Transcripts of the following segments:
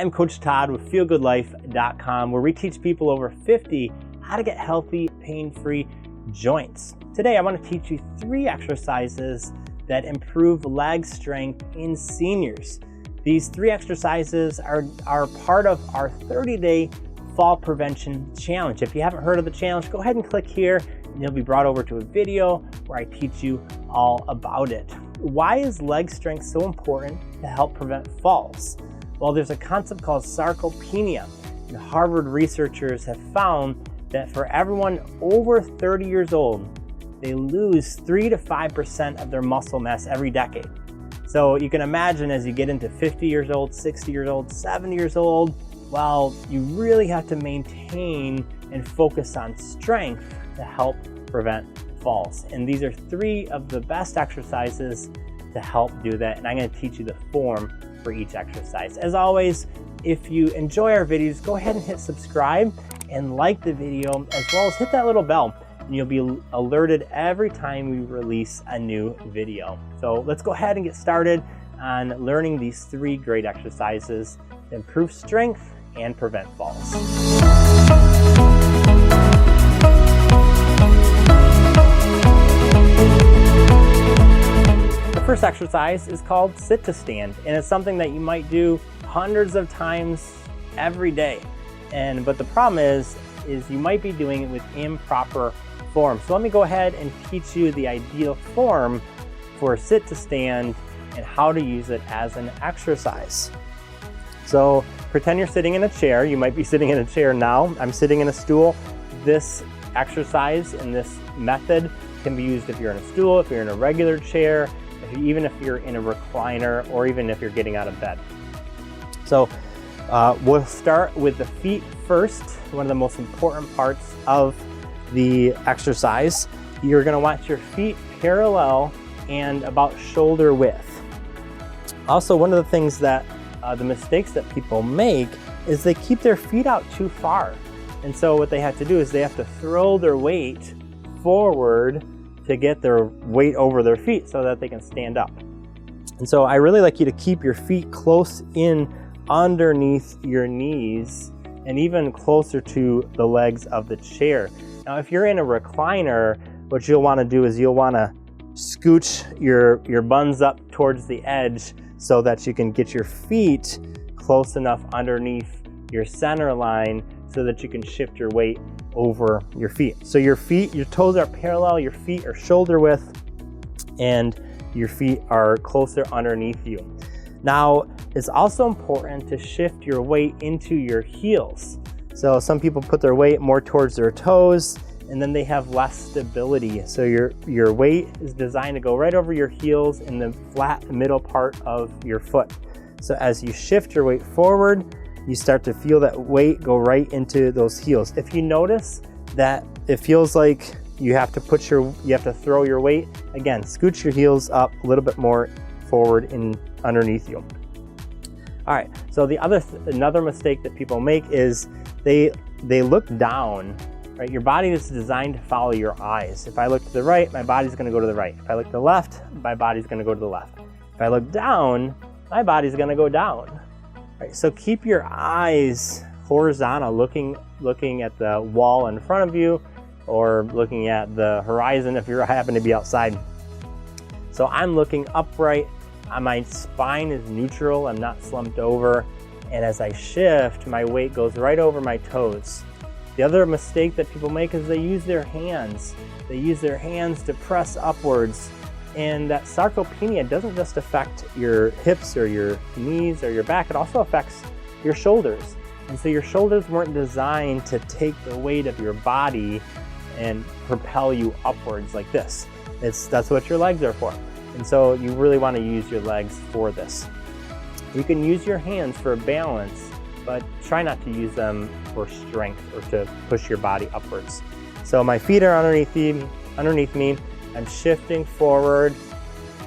Hi, I'm Coach Todd with feelgoodlife.com, where we teach people over 50 how to get healthy, pain-free joints. Today, I want to teach you 3 exercises that improve leg strength in seniors. These 3 exercises are part of our 30-day fall prevention challenge. If you haven't heard of the challenge, go ahead and click here and you'll be brought over to a video where I teach you all about it. Why is leg strength so important to help prevent falls? Well, there's a concept called sarcopenia. And Harvard researchers have found that for everyone over 30 years old, they lose 3 to 5% of their muscle mass every decade. So you can imagine as you get into 50 years old, 60 years old, 70 years old, well, you really have to maintain and focus on strength to help prevent falls. And these are 3 of the best exercises to help do that. And I'm going to teach you the form for each exercise. As always, if you enjoy our videos, go ahead and hit subscribe and like the video, as well as hit that little bell, and you'll be alerted every time we release a new video. So let's go ahead and get started on learning these 3 great exercises to improve strength and prevent falls. The first exercise is called sit to stand, and it's something that you might do hundreds of times every day. But the problem is you might be doing it with improper form. So let me go ahead and teach you the ideal form for sit to stand and how to use it as an exercise. So pretend you're sitting in a chair. You might be sitting in a chair now. I'm sitting in a stool. This exercise and this method can be used if you're in a stool, if you're in a regular chair, even if you're in a recliner, or even if you're getting out of bed. So we'll start with the feet first, one of the most important parts of the exercise. You're going to want your feet parallel and about shoulder width. Also, one of the things that the mistakes that people make is they keep their feet out too far. And so what they have to do is they have to throw their weight forward to get their weight over their feet so that they can stand up. And so I really like you to keep your feet close in underneath your knees and even closer to the legs of the chair. Now, if you're in a recliner, what you'll want to do is you'll want to scooch your buns up towards the edge so that you can get your feet close enough underneath your center line so that you can shift your weight over your feet. So your toes are parallel, your feet are shoulder width, and your feet are closer underneath you. Now, it's also important to shift your weight into your heels. So some people put their weight more towards their toes, and then they have less stability. So your weight is designed to go right over your heels in the flat middle part of your foot. So as you shift your weight forward, you start to feel that weight go right into those heels. If you notice that it feels like you have to throw your weight, again, scooch your heels up a little bit more forward and underneath you. All right, so another mistake that people make is they look down, right? Your body is designed to follow your eyes. If I look to the right, my body's gonna go to the right. If I look to the left, my body's gonna go to the left. If I look down, my body's gonna go down. Right, so keep your eyes horizontal, looking at the wall in front of you, or looking at the horizon if you happen to be outside. So I'm looking upright. My spine is neutral. I'm not slumped over. And as I shift, my weight goes right over my toes. The other mistake that people make is they use their hands. They use their hands to press upwards. And that sarcopenia doesn't just affect your hips or your knees or your back, it also affects your shoulders. And so your shoulders weren't designed to take the weight of your body and propel you upwards like this. That's what your legs are for. And so you really want to use your legs for this. You can use your hands for balance, but try not to use them for strength or to push your body upwards. So my feet are underneath me. I'm shifting forward.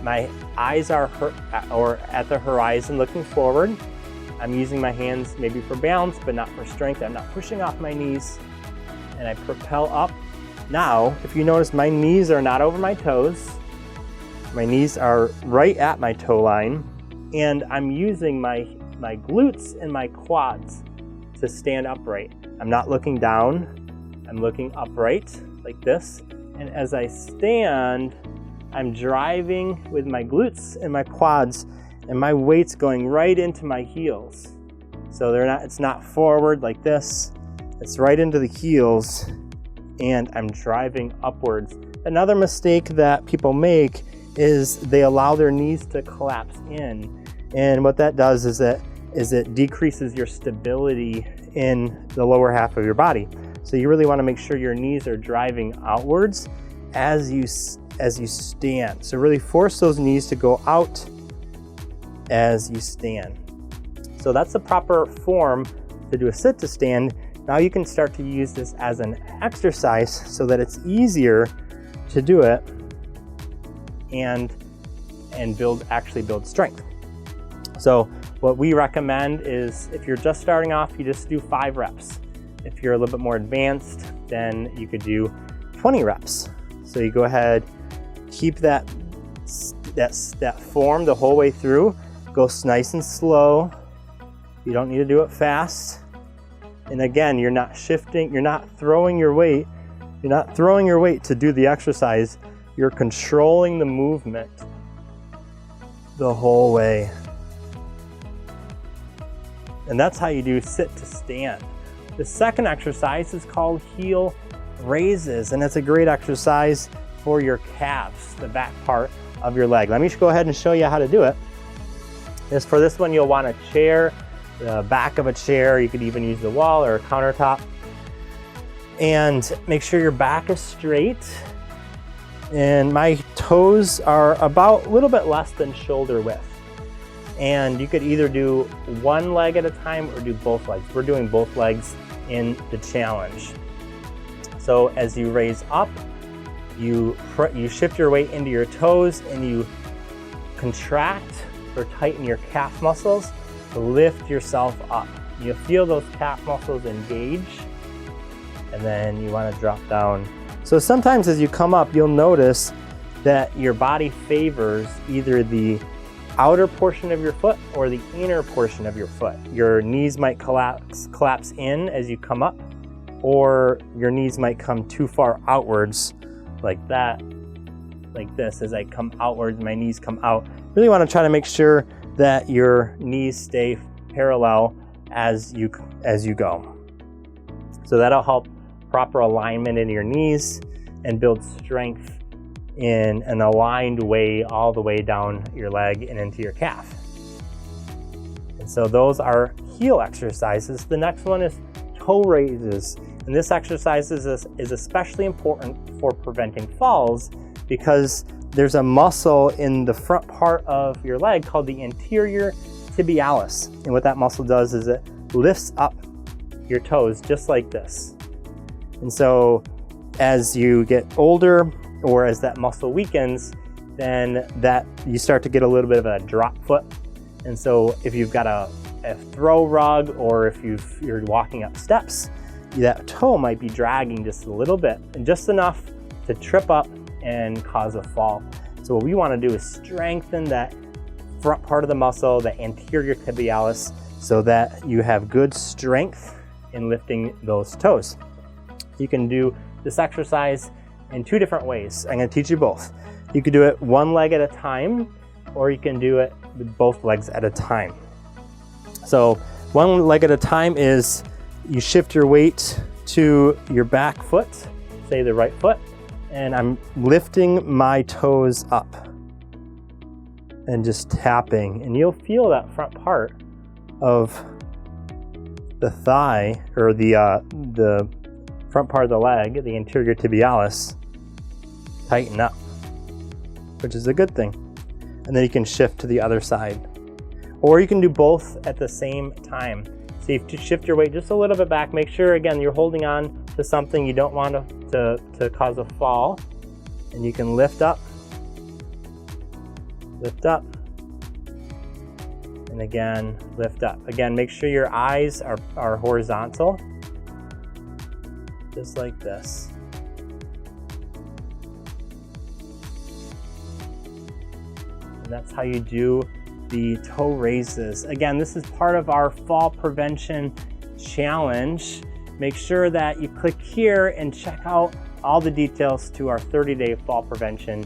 My eyes are at the horizon looking forward. I'm using my hands maybe for balance, but not for strength. I'm not pushing off my knees, and I propel up. Now, if you notice, my knees are not over my toes. My knees are right at my toe line, and I'm using my my glutes and my quads to stand upright. I'm not looking down, I'm looking upright like this. And as I stand, I'm driving with my glutes and my quads, and my weight's going right into my heels. So it's not forward like this, it's right into the heels, and I'm driving upwards. Another mistake that people make is they allow their knees to collapse in. And what that does is it decreases your stability in the lower half of your body. So you really want to make sure your knees are driving outwards as you stand. So really force those knees to go out as you stand. So that's the proper form to do a sit to stand. Now you can start to use this as an exercise so that it's easier to do it and actually build strength. So what we recommend is if you're just starting off, you just do 5 reps. If you're a little bit more advanced, then you could do 20 reps. So you go ahead, keep that form the whole way through. Go nice and slow. You don't need to do it fast. And again, you're not shifting, you're not throwing your weight. You're not throwing your weight to do the exercise. You're controlling the movement the whole way. And that's how you do sit to stand. The second exercise is called heel raises, and it's a great exercise for your calves, the back part of your leg. Let me just go ahead and show you how to do it. For this one, you'll want a chair, the back of a chair. You could even use the wall or a countertop. And make sure your back is straight. And my toes are about a little bit less than shoulder width. And you could either do one leg at a time or do both legs. We're doing both legs in the challenge. So as you raise up, you shift your weight into your toes and you contract or tighten your calf muscles to lift yourself up. You feel those calf muscles engage, and then you want to drop down. So sometimes as you come up, you'll notice that your body favors either the outer portion of your foot or the inner portion of your foot. Your knees might collapse in as you come up, or your knees might come too far outwards like that, like this. As I come outwards, my knees come out. Really want to try to make sure that your knees stay parallel as you go. So that'll help proper alignment in your knees and build strength in an aligned way all the way down your leg and into your calf. And so those are heel exercises. The next one is toe raises. And this exercise is especially important for preventing falls because there's a muscle in the front part of your leg called the anterior tibialis. And what that muscle does is it lifts up your toes just like this. And so as you get older or as that muscle weakens, then you start to get a little bit of a drop foot. And so if you've got a throw rug or if you're walking up steps, that toe might be dragging just a little bit and just enough to trip up and cause a fall. So what we want to do is strengthen that front part of the muscle, the anterior tibialis, so that you have good strength in lifting those toes. You can do this exercise in 2 different ways. I'm going to teach you both. You could do it one leg at a time, or you can do it with both legs at a time. So one leg at a time is you shift your weight to your back foot, say the right foot, and I'm lifting my toes up and just tapping, and you'll feel that front part of the thigh or the front part of the leg, the anterior tibialis, tighten up, which is a good thing. And then you can shift to the other side, or you can do both at the same time. So you have to shift your weight just a little bit back. Make sure, again, you're holding on to something. You don't want to cause a fall. And you can lift up, and again, lift up. Again, make sure your eyes are horizontal, just like this. And that's how you do the toe raises. Again, this is part of our fall prevention challenge. Make sure that you click here and check out all the details to our 30-day fall prevention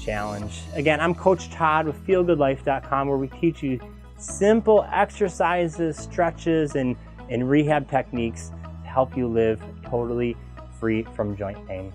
challenge. Again, I'm Coach Todd with feelgoodlife.com, where we teach you simple exercises, stretches, and rehab techniques to help you live totally free from joint pain.